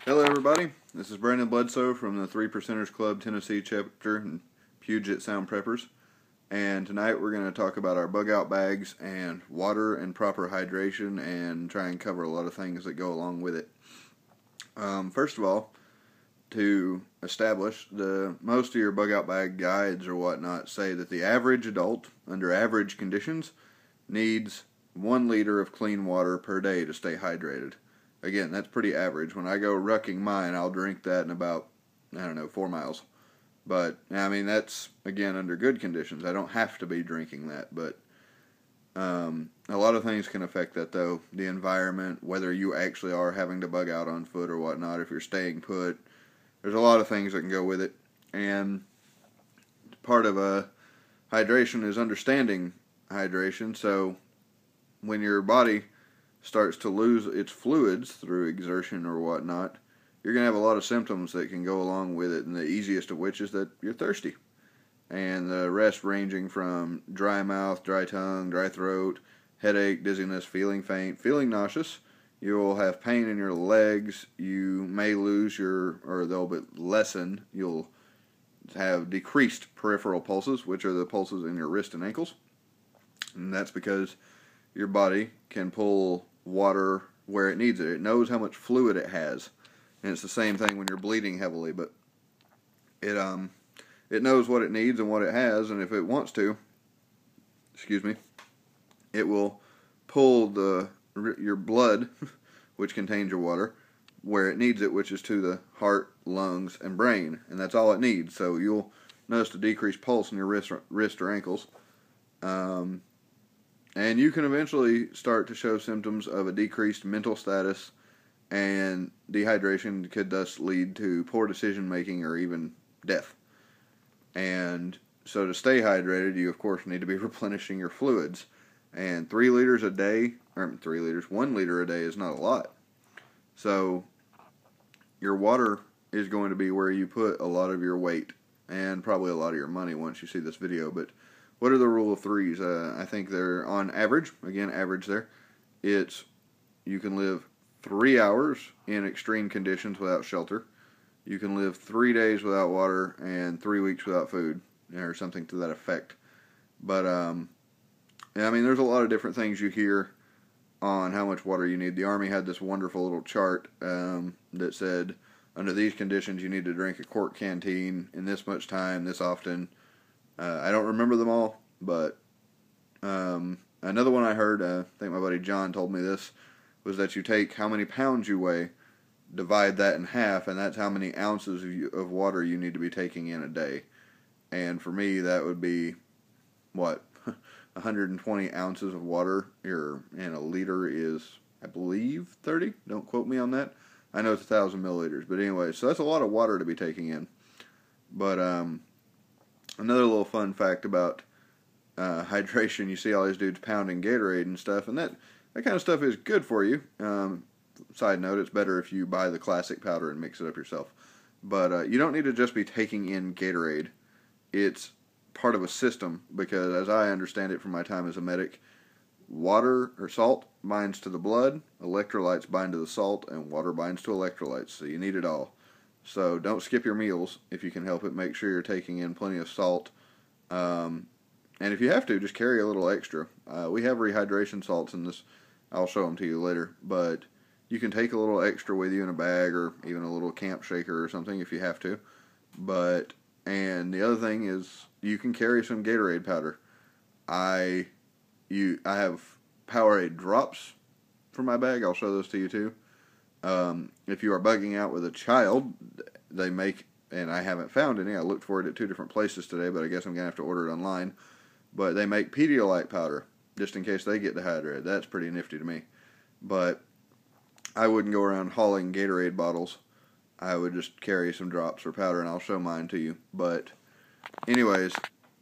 Hello everybody, this is Brandon Bledsoe from the 3 Percenters Club Tennessee chapter in Puget Sound Preppers, and tonight we're going to talk about our bug out bags and water and proper hydration and try and cover a lot of things that go along with it. First of all, to establish, most of your bug out bag guides or whatnot say that the average adult under average conditions needs 1 liter of clean water per day to stay hydrated. Again, that's pretty average. When I go rucking mine, I'll drink that in about, 4 miles. But, I mean, that's, again, under good conditions. I don't have to be drinking that. But a lot of things can affect that, though. The environment, whether you actually are having to bug out on foot or whatnot, if you're staying put. There's a lot of things that can go with it. And part of hydration is understanding hydration. So when your body starts to lose its fluids through exertion or whatnot, you're going to have a lot of symptoms that can go along with it, and the easiest of which is that you're thirsty. And the rest ranging from dry mouth, dry tongue, dry throat, headache, dizziness, feeling faint, feeling nauseous. You'll have pain in your legs. You may lose they'll lessen. You'll have decreased peripheral pulses, which are the pulses in your wrist and ankles. And that's because your body can pull water where it needs it. It knows how much fluid it has, and it's the same thing when you're bleeding heavily. But it knows what it needs and what it has, and if it wants to, it will pull your blood, which contains your water, where it needs it, which is to the heart, lungs, and brain, and that's all it needs. So you'll notice a decreased pulse in your wrist or ankles. And you can eventually start to show symptoms of a decreased mental status, and dehydration could thus lead to poor decision making or even death. And so to stay hydrated, you of course need to be replenishing your fluids. And 1 liter a day is not a lot. So your water is going to be where you put a lot of your weight and probably a lot of your money once you see this video. But what are the rule of threes? I think they're on average, again average there, it's you can live 3 hours in extreme conditions without shelter. You can live 3 days without water and 3 weeks without food, or something to that effect. But yeah, I mean, there's a lot of different things you hear on how much water you need. The Army had this wonderful little chart that said, under these conditions, you need to drink a quart canteen in this much time, this often. I don't remember them all, but another one I heard, I think my buddy John told me this, was that you take how many pounds you weigh, divide that in half, and that's how many ounces of water you need to be taking in a day. And for me, that would be, 120 ounces of water, and a liter is, I believe, 30. Don't quote me on that. I know it's 1,000 milliliters, but anyway, so that's a lot of water to be taking in. But another little fun fact about hydration, you see all these dudes pounding Gatorade and stuff, and that kind of stuff is good for you. Side note, it's better if you buy the classic powder and mix it up yourself. But you don't need to just be taking in Gatorade. It's part of a system, because as I understand it from my time as a medic, water or salt binds to the blood, electrolytes bind to the salt, and water binds to electrolytes, so you need it all. So don't skip your meals if you can help it. Make sure you're taking in plenty of salt. And if you have to, just carry a little extra. We have rehydration salts in this. I'll show them to you later. But you can take a little extra with you in a bag, or even a little camp shaker or something if you have to. And the other thing is, you can carry some Gatorade powder. I have Powerade drops for my bag. I'll show those to you too. If you are bugging out with a child, they make, and I haven't found any, I looked for it at 2 different places today, but I guess I'm going to have to order it online, but they make Pedialyte powder, just in case they get dehydrated. That's pretty nifty to me. But I wouldn't go around hauling Gatorade bottles. I would just carry some drops or powder, and I'll show mine to you. But anyways,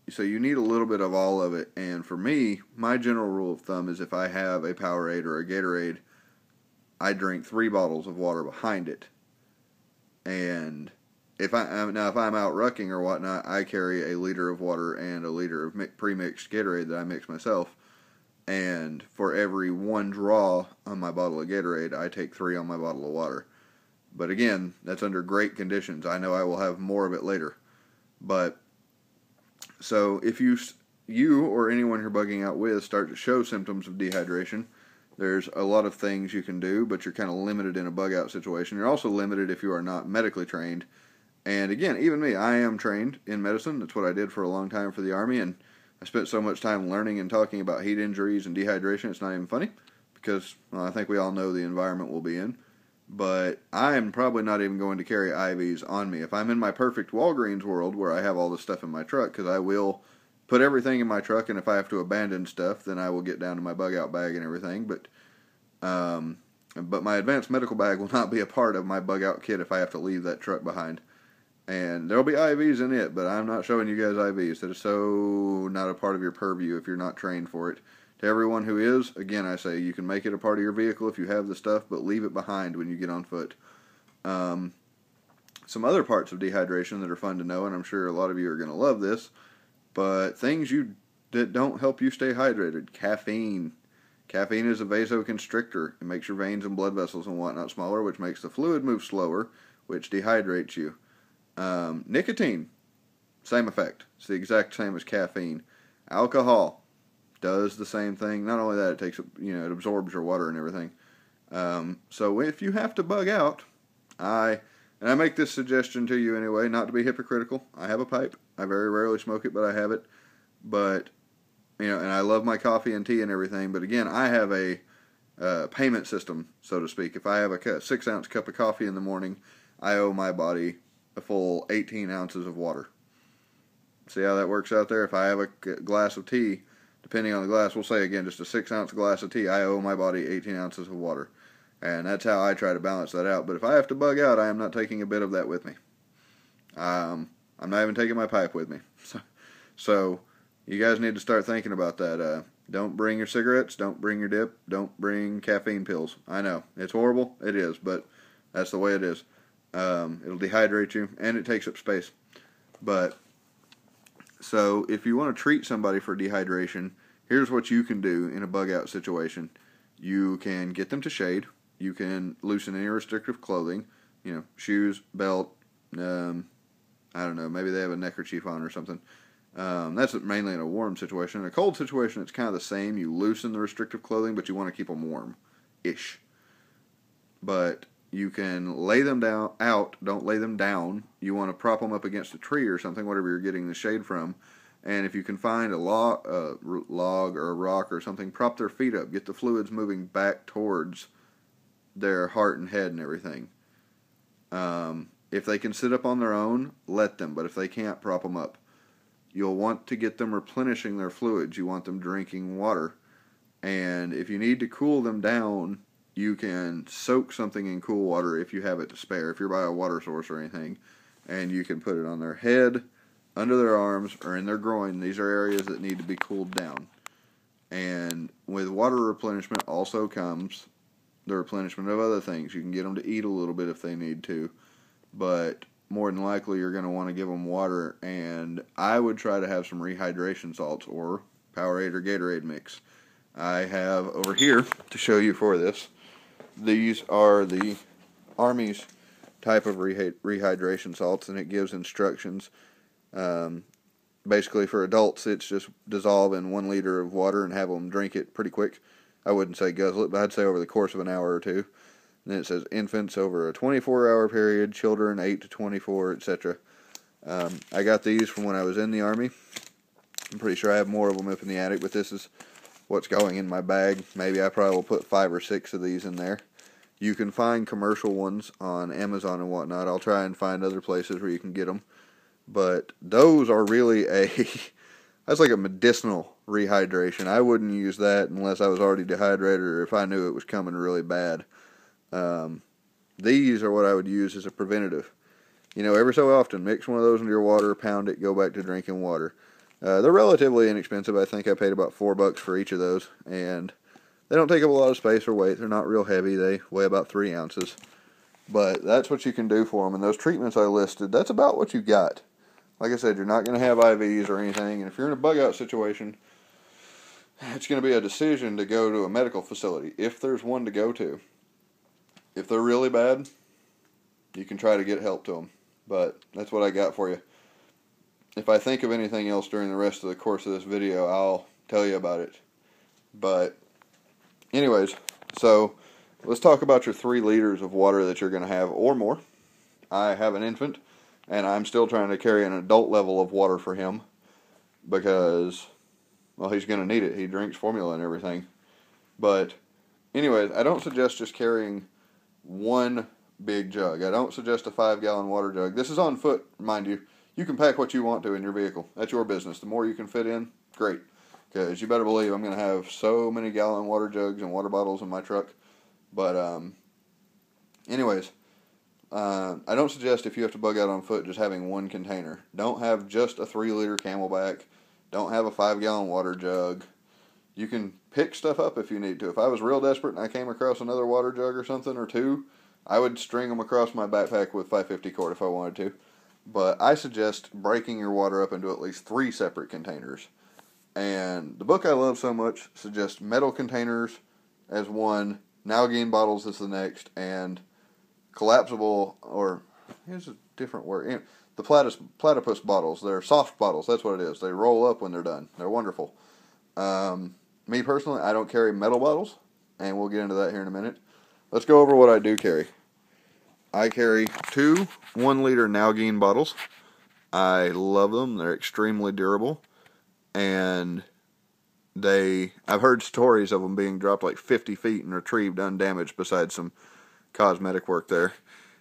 so you need a little bit of all of it, and for me, my general rule of thumb is if I have a Powerade or a Gatorade, I drink 3 bottles of water behind it. And if I'm out rucking or whatnot, I carry a liter of water and a liter of pre-mixed Gatorade that I mix myself. And for every 1 draw on my bottle of Gatorade, I take 3 on my bottle of water. But again, that's under great conditions. I know I will have more of it later. But so if you or anyone you're bugging out with start to show symptoms of dehydration, there's a lot of things you can do, but you're kind of limited in a bug out situation. You're also limited if you are not medically trained. And again, even me, I am trained in medicine. That's what I did for a long time for the Army, and I spent so much time learning and talking about heat injuries and dehydration, it's not even funny, because I think we all know the environment we'll be in. But I am probably not even going to carry IVs on me. If I'm in my perfect Walgreens world where I have all this stuff in my truck, because I will put everything in my truck, and if I have to abandon stuff, then I will get down to my bug out bag and everything. But my advanced medical bag will not be a part of my bug out kit if I have to leave that truck behind. And there will be IVs in it, but I'm not showing you guys IVs. That is so not a part of your purview if you're not trained for it. To everyone who is, again, I say you can make it a part of your vehicle if you have the stuff, but leave it behind when you get on foot. Some other parts of dehydration that are fun to know, and I'm sure a lot of you are going to love this, but things that don't help you stay hydrated. Caffeine. Caffeine is a vasoconstrictor. It makes your veins and blood vessels and whatnot smaller, which makes the fluid move slower, which dehydrates you. Nicotine, same effect. It's the exact same as caffeine. Alcohol does the same thing. Not only that, it takes, it absorbs your water and everything. So if you have to bug out, I make this suggestion to you anyway, not to be hypocritical. I have a pipe. I very rarely smoke it, but I have it. But, and I love my coffee and tea and everything. But again, I have a payment system, so to speak. If I have a 6-ounce cup of coffee in the morning, I owe my body a full 18 ounces of water. See how that works out there? If I have a glass of tea, depending on the glass, we'll say again, just a 6-ounce glass of tea, I owe my body 18 ounces of water. And that's how I try to balance that out. But if I have to bug out, I am not taking a bit of that with me. I'm not even taking my pipe with me. So you guys need to start thinking about that. Don't bring your cigarettes, don't bring your dip, don't bring caffeine pills. I know, it's horrible, it is, but that's the way it is. It'll dehydrate you, and it takes up space. But, so, if you want to treat somebody for dehydration, here's what you can do in a bug-out situation. You can get them to shade. You can loosen any restrictive clothing. Shoes, belt, I don't know, maybe they have a neckerchief on or something. That's mainly in a warm situation. In a cold situation, it's kind of the same. You loosen the restrictive clothing, but you want to keep them warm-ish. But you can lay them don't lay them down. You want to prop them up against a tree or something, whatever you're getting the shade from. And if you can find a log or a rock or something, prop their feet up. Get the fluids moving back towards their heart and head and everything. If they can sit up on their own, let them. But if they can't, prop them up. You'll want to get them replenishing their fluids. You want them drinking water. And if you need to cool them down, you can soak something in cool water if you have it to spare, if you're by a water source or anything, and you can put it on their head, under their arms, or in their groin. These are areas that need to be cooled down. And with water replenishment also comes the replenishment of other things. You can get them to eat a little bit if they need to, but more than likely you're going to want to give them water, and I would try to have some rehydration salts or Powerade or Gatorade mix. I have over here to show you for this. These are the Army's type of rehydration salts, and it gives instructions. Basically, for adults, it's just dissolve in 1 liter of water and have them drink it pretty quick. I wouldn't say guzzle it, but I'd say over the course of an hour or two. And then it says infants over a 24-hour period, children 8 to 24, etc. I got these from when I was in the Army. I'm pretty sure I have more of them up in the attic, but this is what's going in my bag. Maybe I probably will put 5 or 6 of these in there. You can find commercial ones on Amazon and whatnot. I'll try and find other places where you can get them. But those are really that's like a medicinal rehydration. I wouldn't use that unless I was already dehydrated or if I knew it was coming really bad. These are what I would use as a preventative. Every so often, mix one of those into your water, pound it, go back to drinking water. They're relatively inexpensive. I think I paid about $4 for each of those, and they don't take up a lot of space or weight. They're not real heavy. They weigh about 3 ounces. But that's what you can do for them. And those treatments I listed, that's about what you got. Like I said, you're not going to have IVs or anything. And if you're in a bug-out situation, it's going to be a decision to go to a medical facility, if there's one to go to. If they're really bad, you can try to get help to them. But that's what I got for you. If I think of anything else during the rest of the course of this video, I'll tell you about it. But anyways, so let's talk about your 3 liters of water that you're going to have or more. I have an infant, and I'm still trying to carry an adult level of water for him because, well, he's going to need it. He drinks formula and everything. But anyways, I don't suggest just carrying one big jug. I don't suggest a 5-gallon water jug. This is on foot, mind you. You can pack what you want to in your vehicle. That's your business. The more you can fit in, great. Because you better believe I'm going to have so many gallon water jugs and water bottles in my truck. But anyways, I don't suggest if you have to bug out on foot just having one container. Don't have just a 3-liter Camelback. Don't have a 5-gallon water jug. You can pick stuff up if you need to. If I was real desperate and I came across another water jug or something or 2, I would string them across my backpack with 550 cord if I wanted to. But I suggest breaking your water up into at least 3 separate containers. And the book I love so much suggests metal containers as one, Nalgene bottles as the next, and collapsible, or here's a different word, the platypus bottles. They're soft bottles, that's what it is. They roll up when they're done. They're wonderful. Me personally, I don't carry metal bottles, and we'll get into that here in a minute. Let's go over what I do carry. I carry 2 1-liter Nalgene bottles. I love them. They're extremely durable. And I've heard stories of them being dropped like 50 feet and retrieved undamaged besides some cosmetic work there.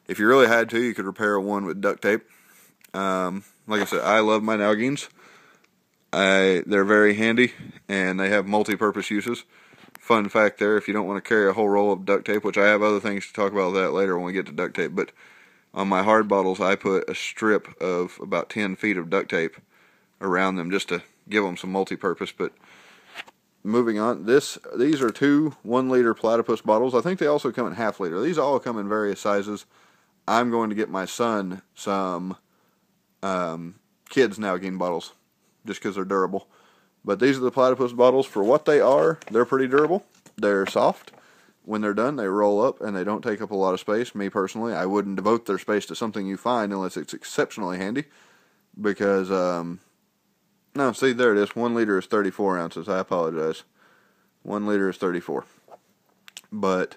If you really had to, you could repair one with duct tape. Like I said, I love my Nalgenes. They're very handy, and they have multi-purpose uses. Fun fact there, if you don't want to carry a whole roll of duct tape, which I have other things to talk about that later when we get to duct tape, but on my hard bottles I put a strip of about 10 feet of duct tape around them just to give them some multi-purpose. But moving on, these are 2 1-liter platypus bottles. I think they also come in half-liter. These all come in various sizes. I'm going to get my son some kids Nalgene bottles just because they're durable. But these are the platypus bottles. For what they are, they're pretty durable. They're soft. When they're done, they roll up and they don't take up a lot of space. Me personally, I wouldn't devote their space to something you find unless it's exceptionally handy. Because, no, see, there it is. 1 liter is 34 ounces. I apologize. 1 liter is 34. But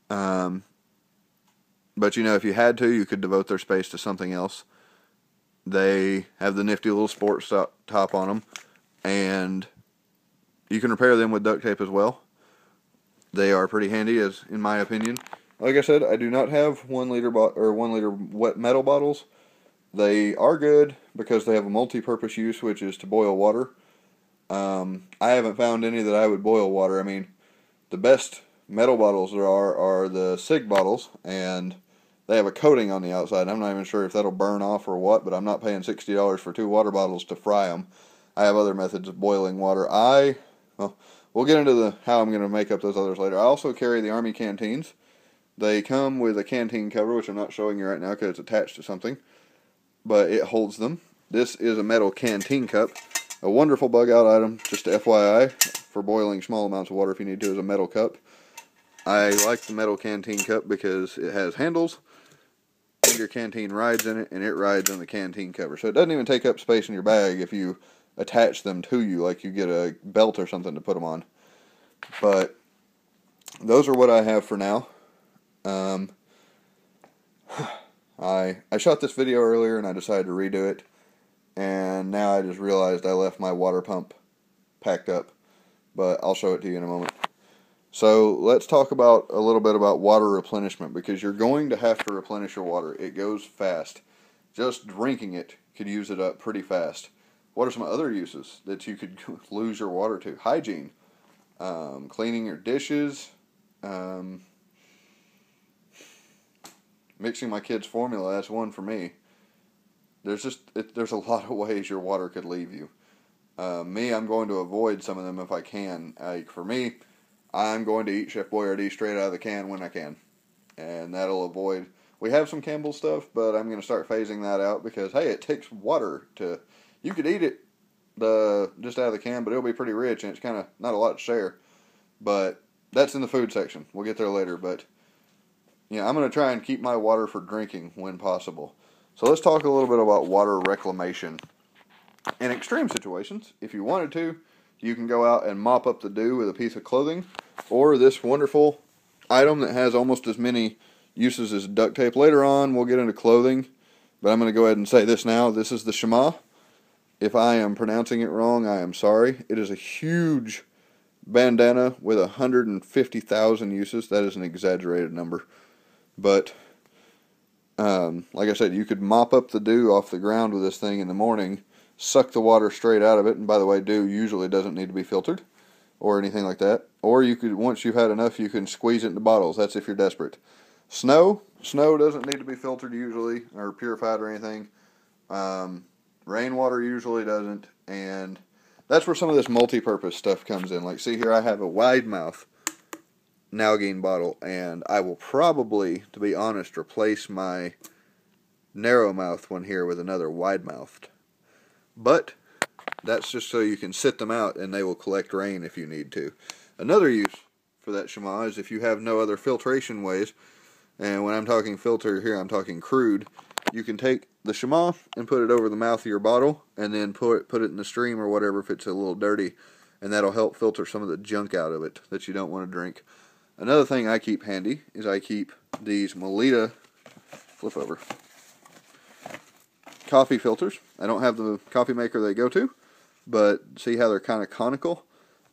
you know, if you had to, you could devote their space to something else. They have the nifty little sports top on them. And you can repair them with duct tape as well. They are pretty handy, as in my opinion. Like I said, I do not have 1 liter 1 liter wet metal bottles. They are good because they have a multi-purpose use, which is to boil water. I haven't found any that I would boil water. I mean, the best metal bottles there are the SIG bottles, and they have a coating on the outside. I'm not even sure if that'll burn off or what, but I'm not paying $60 for 2 water bottles to fry them. I have other methods of boiling water. Well, we'll get into how I'm going to make up those others later. I also carry the Army canteens. They come with a canteen cover, which I'm not showing you right now because it's attached to something, but it holds them. This is a metal canteen cup. A wonderful bug out item, just FYI, for boiling small amounts of water if you need to, is a metal cup. I like the metal canteen cup because it has handles, and your canteen rides in it, and it rides on the canteen cover. So it doesn't even take up space in your bag if you attach them to you, like you get a belt or something to put them on. But those are what I have for now. I shot this video earlier and I decided to redo it, and now I just realized I left my water pump packed up, but I'll show it to you in a moment. So let's talk about a little bit about water replenishment, because you're going to have to replenish your water. It goes fast. Just drinking it could use it up pretty fast. What are some other uses that you could lose your water to? Hygiene, cleaning your dishes, mixing my kids' formula. That's one for me. There's a lot of ways your water could leave you. Me, I'm going to avoid some of them if I can. Like for me, I'm going to eat Chef Boyardee straight out of the can when I can, and that'll avoid. We have some Campbell stuff, but I'm going to start phasing that out because hey, it takes water to. You could eat it just out of the can, but it'll be pretty rich, and it's kind of not a lot to share. But that's in the food section. We'll get there later. But I'm going to try and keep my water for drinking when possible. So let's talk a little bit about water reclamation. In extreme situations, if you wanted to, you can go out and mop up the dew with a piece of clothing, or this wonderful item that has almost as many uses as duct tape. Later on, we'll get into clothing, but I'm going to go ahead and say this now. This is the Shema. If I am pronouncing it wrong, I am sorry. It is a huge bandana with 150,000 uses. That is an exaggerated number. But, like I said, you could mop up the dew off the ground with this thing in the morning, suck the water straight out of it, and by the way, dew usually doesn't need to be filtered or anything like that. Or you could, once you've had enough, you can squeeze it into bottles. That's if you're desperate. Snow doesn't need to be filtered usually or purified or anything. Rainwater usually doesn't, and that's where some of this multi-purpose stuff comes in. Like, see here, I have a wide mouth Nalgene bottle, and I will probably, to be honest, replace my narrow mouth one here with another wide mouthed. But that's just so you can sit them out and they will collect rain if you need to. Another use for that Shema is if you have no other filtration ways, and when I'm talking filter here, I'm talking crude, you can take the Shema and put it over the mouth of your bottle and then put it in the stream or whatever if it's a little dirty, and that'll help filter some of the junk out of it that you don't want to drink. Another thing I keep handy is I keep these Melita, flip over, coffee filters. I don't have the coffee maker they go to, but see how they're kind of conical?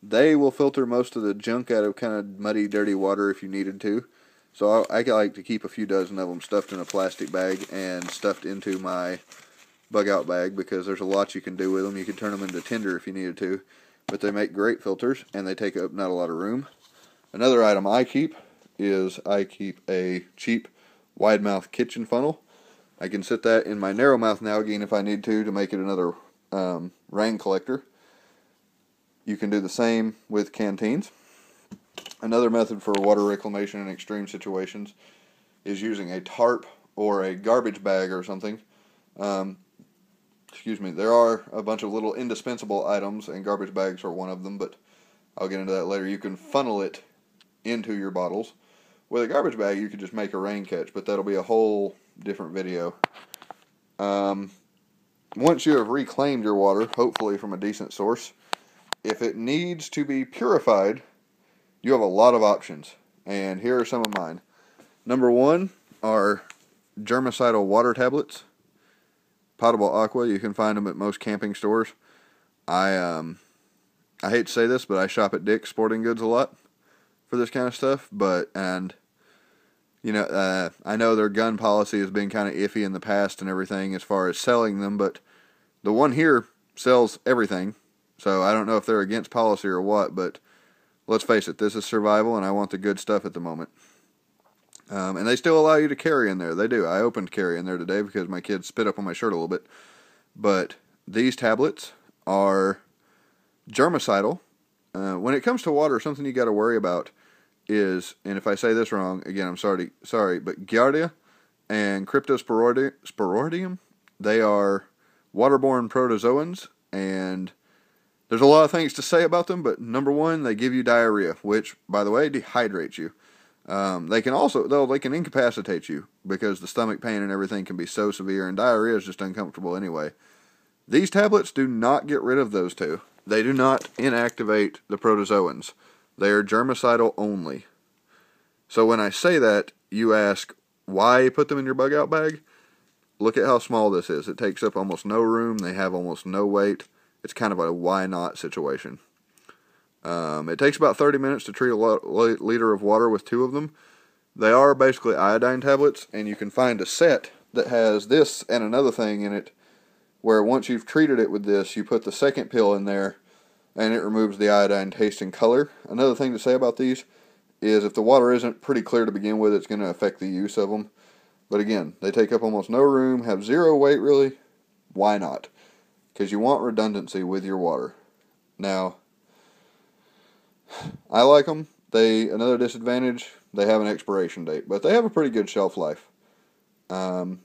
They will filter most of the junk out of kind of muddy, dirty water if you needed to. So I like to keep a few dozen of them stuffed in a plastic bag and stuffed into my bug out bag, because there's a lot you can do with them. You can turn them into tinder if you needed to, but they make great filters and they take up not a lot of room. Another item I keep is I keep a cheap wide mouth kitchen funnel. I can sit that in my narrow mouth Nalgene if I need to make it another rain collector. You can do the same with canteens. Another method for water reclamation in extreme situations is using a tarp or a garbage bag or something. Excuse me, there are a bunch of little indispensable items, and garbage bags are one of them, but I'll get into that later. You can funnel it into your bottles. With a garbage bag, you could just make a rain catch, but that'll be a whole different video. Once you have reclaimed your water, hopefully from a decent source, if it needs to be purified, you have a lot of options, and here are some of mine. Number one are germicidal water tablets. Potable Aqua, you can find them at most camping stores. I hate to say this, but I shop at Dick's Sporting Goods a lot for this kind of stuff, I know their gun policy has been kind of iffy in the past and everything as far as selling them, but the one here sells everything, so I don't know if they're against policy or what, but let's face it, this is survival, and I want the good stuff at the moment. And they still allow you to carry in there. They do. I opened carry in there today because my kids spit up on my shirt a little bit. But these tablets are germicidal. When it comes to water, something you got to worry about is, and if I say this wrong, again, I'm sorry, but Giardia and Cryptosporidium, they are waterborne protozoans, and there's a lot of things to say about them, but number one, they give you diarrhea, which, by the way, dehydrates you. They can incapacitate you because the stomach pain and everything can be so severe, and diarrhea is just uncomfortable anyway. These tablets do not get rid of those two. They do not inactivate the protozoans. They are germicidal only. So when I say that, you ask, why put them in your bug out bag? Look at how small this is. It takes up almost no room. They have almost no weight. It's kind of a why not situation. It takes about 30 minutes to treat a liter of water with 2 of them. They are basically iodine tablets, and you can find a set that has this and another thing in it, where once you've treated it with this, you put the second pill in there, and it removes the iodine taste and color. Another thing to say about these is if the water isn't pretty clear to begin with, it's going to affect the use of them. But again, they take up almost no room, have 0 weight really. Why not? Because you want redundancy with your water. Now, I like them. Another disadvantage, they have an expiration date, but they have a pretty good shelf life. I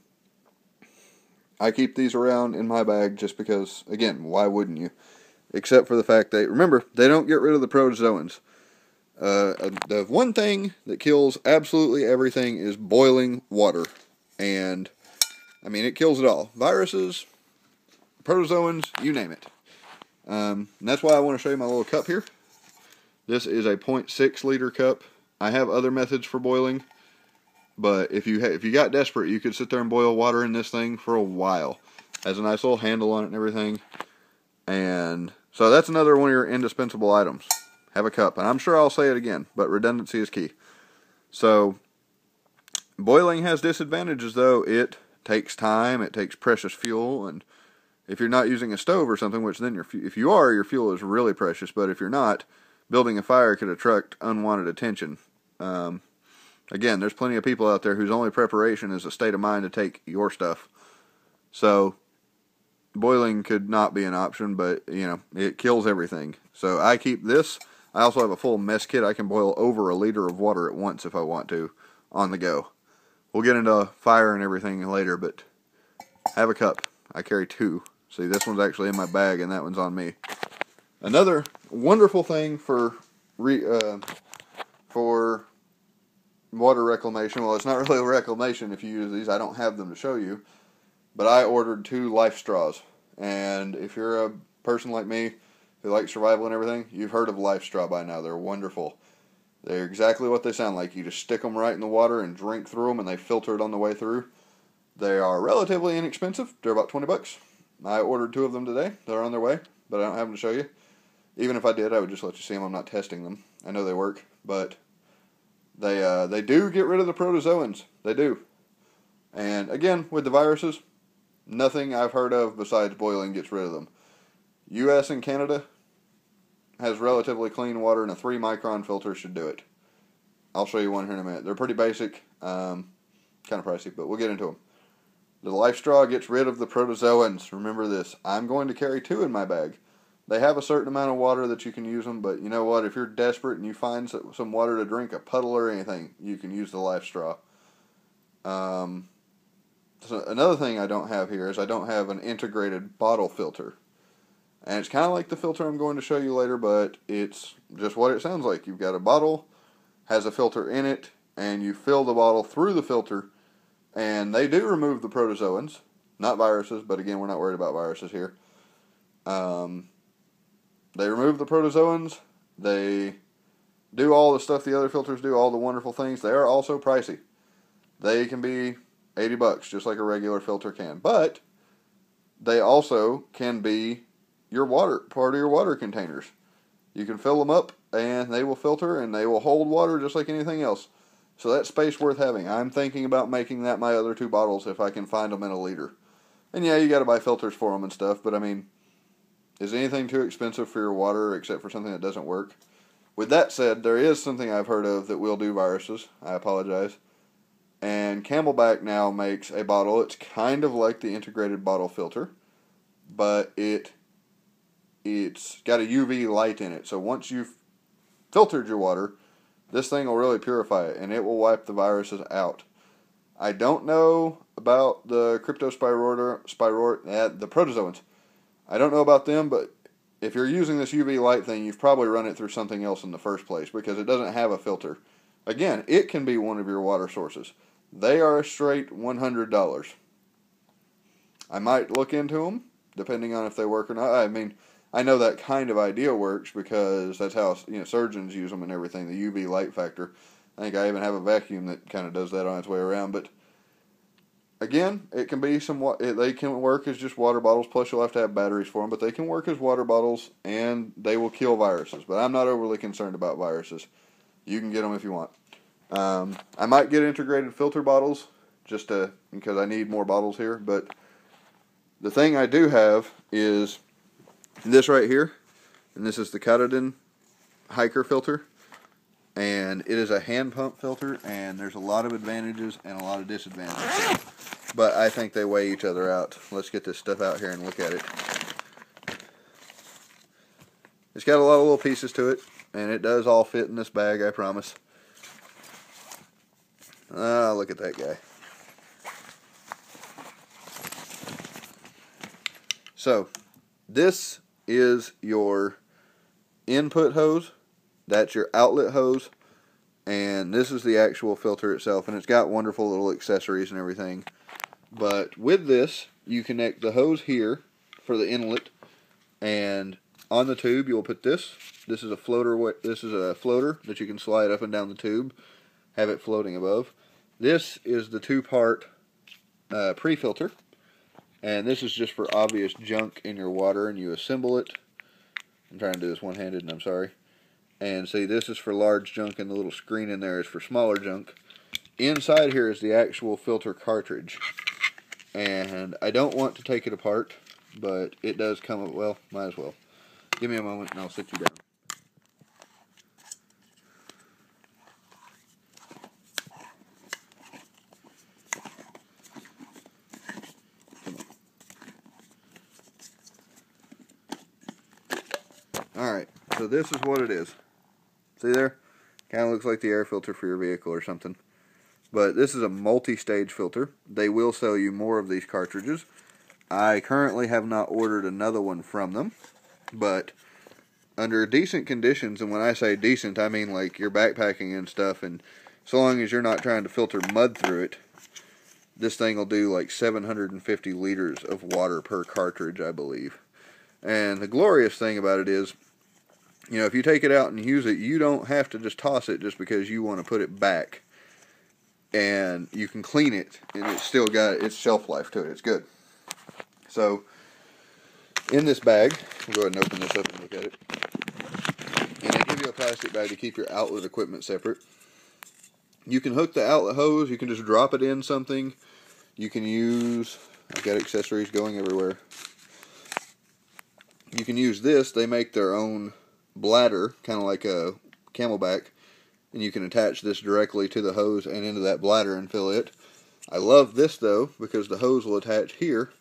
keep these around in my bag just because, again, why wouldn't you? Except for the fact remember, they don't get rid of the protozoans. The one thing that kills absolutely everything is boiling water. And, I mean, it kills it all. Viruses, protozoans, you name it. And that's why I want to show you my little cup here. This is a 0.6 liter cup. I have other methods for boiling, but if you got desperate, you could sit there and boil water in this thing for a while. Has a nice little handle on it and everything. And so that's another one of your indispensable items. Have a cup. And I'm sure I'll say it again, but redundancy is key. So boiling has disadvantages, though. It takes time, it takes precious fuel, and if you're not using a stove or something, which then if you are, your fuel is really precious, but if you're not, building a fire could attract unwanted attention. Again, there's plenty of people out there whose only preparation is a state of mind to take your stuff. So boiling could not be an option, but, you know, it kills everything. So I keep this. I also have a full mess kit. I can boil over a liter of water at once if I want to, on the go. We'll get into fire and everything later, but have a cup. I carry two. See, this one's actually in my bag, and that one's on me. Another wonderful thing for water reclamation. Well, it's not really a reclamation if you use these. I don't have them to show you. But I ordered 2 life straws. And if you're a person like me who likes survival and everything, you've heard of life straw by now. They're wonderful. They're exactly what they sound like. You just stick them right in the water and drink through them, and they filter it on the way through. They are relatively inexpensive. They're about 20 bucks. I ordered 2 of them today. They're on their way, but I don't have them to show you. Even if I did, I would just let you see them. I'm not testing them. I know they work, but they do get rid of the protozoans. They do. And again, with the viruses, nothing I've heard of besides boiling gets rid of them. U.S. and Canada has relatively clean water, and a 3-micron filter should do it. I'll show you one here in a minute. They're pretty basic, kind of pricey, but we'll get into them. The life straw gets rid of the protozoans. Remember this. I'm going to carry 2 in my bag. They have a certain amount of water that you can use them, but you know what? If you're desperate and you find some water to drink, a puddle or anything, you can use the life straw. So another thing I don't have here is I don't have an integrated bottle filter. And it's kind of like the filter I'm going to show you later, but it's just what it sounds like. You've got a bottle, has a filter in it, and you fill the bottle through the filter, and they do remove the protozoans. Not viruses, but again, we're not worried about viruses here. They remove the protozoans. They do all the stuff the other filters do, all the wonderful things. They are also pricey. They can be 80 bucks, just like a regular filter can. But they also can be your water, part of your water containers. You can fill them up, and they will filter, and they will hold water just like anything else. So that's space worth having. I'm thinking about making that my other 2 bottles if I can find them in a liter. And yeah, you got to buy filters for them and stuff, but I mean, is anything too expensive for your water except for something that doesn't work? With that said, there is something I've heard of that will do viruses. I apologize. And Camelback now makes a bottle. It's kind of like the integrated bottle filter, but it's got a UV light in it. So once you've filtered your water, this thing will really purify it, and it will wipe the viruses out. I don't know about the the protozoans. I don't know about them, but if you're using this UV light thing, you've probably run it through something else in the first place, because it doesn't have a filter. Again, it can be one of your water sources. They are a straight $100. I might look into them, depending on if they work or not. I mean, I know that kind of idea works because that's how surgeons use them and everything, the UV light factor. I think I even have a vacuum that kind of does that on its way around. But again, it can be they can work as just water bottles, plus you'll have to have batteries for them, but they can work as water bottles, and they will kill viruses. But I'm not overly concerned about viruses. You can get them if you want. I might get integrated filter bottles just because I need more bottles here, but the thing I do have is this right here, and this is the Katadyn hiker filter, and it is a hand pump filter, and there's a lot of advantages and a lot of disadvantages, but I think they weigh each other out. Let's get this stuff out here and look at it. It's got a lot of little pieces to it, and it does all fit in this bag, I promise. Look at that guy. So, this is your input hose, That's your outlet hose, and this is the actual filter itself, and it's got wonderful little accessories and everything. But with this, you connect the hose here for the inlet, and on the tube you'll put this. This is a floater. This is a floater that you can slide up and down the tube, have it floating above. This is the two-part pre-filter, and this is just for obvious junk in your water, and you assemble it. I'm trying to do this one-handed, and I'm sorry. And see, this is for large junk, and the little screen in there is for smaller junk. Inside here is the actual filter cartridge. And I don't want to take it apart, but it does come, well, might as well. Give me a moment and I'll sit you down. Alright, so this is what it is. See there? Kind of looks like the air filter for your vehicle or something. But this is a multi-stage filter. They will sell you more of these cartridges. I currently have not ordered another one from them. But under decent conditions, and when I say decent, I mean like you're backpacking and stuff, and so long as you're not trying to filter mud through it, this thing will do like 750 liters of water per cartridge, I believe. And the glorious thing about it is, you know, if you take it out and use it, you don't have to just toss it just because you want to put it back. And you can clean it, and it's still got its shelf life to it. It's good. So, in this bag, we'll go ahead and open this up and look at it. And they give you a plastic bag to keep your outlet equipment separate. You can hook the outlet hose. You can just drop it in something. You can use, I've got accessories going everywhere. You can use this. They make their own bladder, kind of like a Camelback, and you can attach this directly to the hose and into that bladder and fill it. I love this though because the hose will attach here,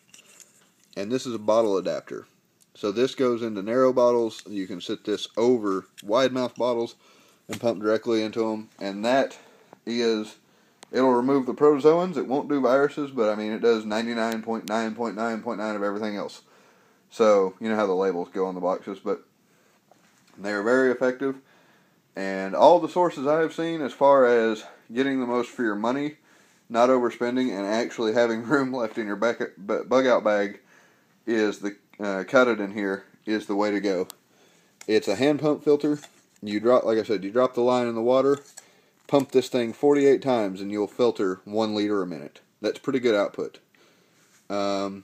and this is a bottle adapter. So this goes into narrow bottles. You can sit this over wide mouth bottles and pump directly into them, and that is, it'll remove the protozoans. It won't do viruses, but I mean it does 99.9.9.9 of everything else. So you know how the labels go on the boxes, but they're very effective. And all the sources I have seen as far as getting the most for your money, not overspending, and actually having room left in your bug out bag is the cut it in here is the way to go. It's a hand pump filter. You drop, like I said, you drop the line in the water, pump this thing 48 times, and you'll filter 1 liter a minute. That's pretty good output. The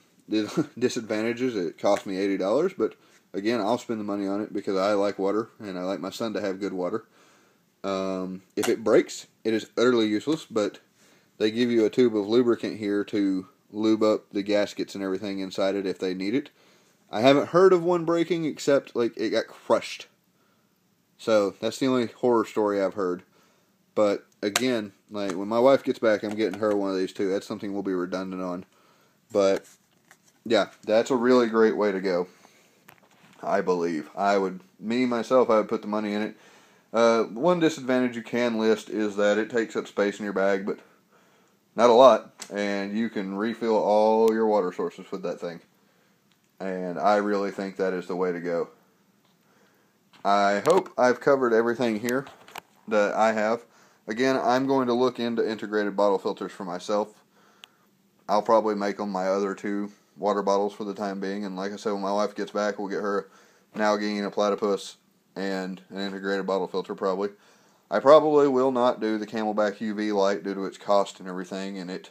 disadvantages, it cost me $80, but again, I'll spend the money on it because I like water, and I like my son to have good water. If it breaks, it is utterly useless, but they give you a tube of lubricant here to lube up the gaskets and everything inside it if they need it. I haven't heard of one breaking except like it got crushed. So that's the only horror story I've heard. But again, like when my wife gets back, I'm getting her one of these too. That's something we'll be redundant on. But yeah, that's a really great way to go. I believe. I would put the money in it. One disadvantage you can list is that it takes up space in your bag, but not a lot. And you can refill all your water sources with that thing. And I really think that is the way to go. I hope I've covered everything here that I have. Again, I'm going to look into integrated bottle filters for myself. I'll probably make them my other 2 water bottles for the time being. And like I said, when my wife gets back, we'll get her an Nalgene, a Platypus, and an integrated bottle filter probably. I probably will not do the Camelback UV light due to its cost and everything. And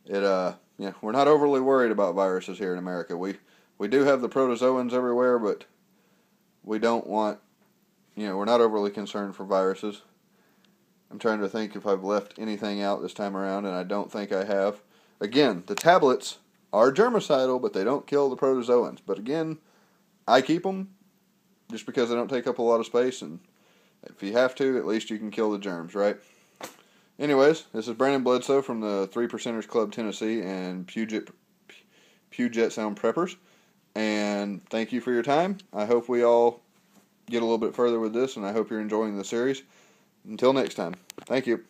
yeah, we're not overly worried about viruses here in America. We do have the protozoans everywhere, but we don't want, we're not overly concerned for viruses. I'm trying to think if I've left anything out this time around, and I don't think I have. Again, the tablets are germicidal, but they don't kill the protozoans. But again, I keep them just because they don't take up a lot of space, and if you have to, at least you can kill the germs, right? Anyways, this is Brandon Bledsoe from the 3%ers Club Tennessee and Puget Sound Preppers. And thank you for your time. I hope we all get a little bit further with this, and I hope you're enjoying the series. Until next time, thank you.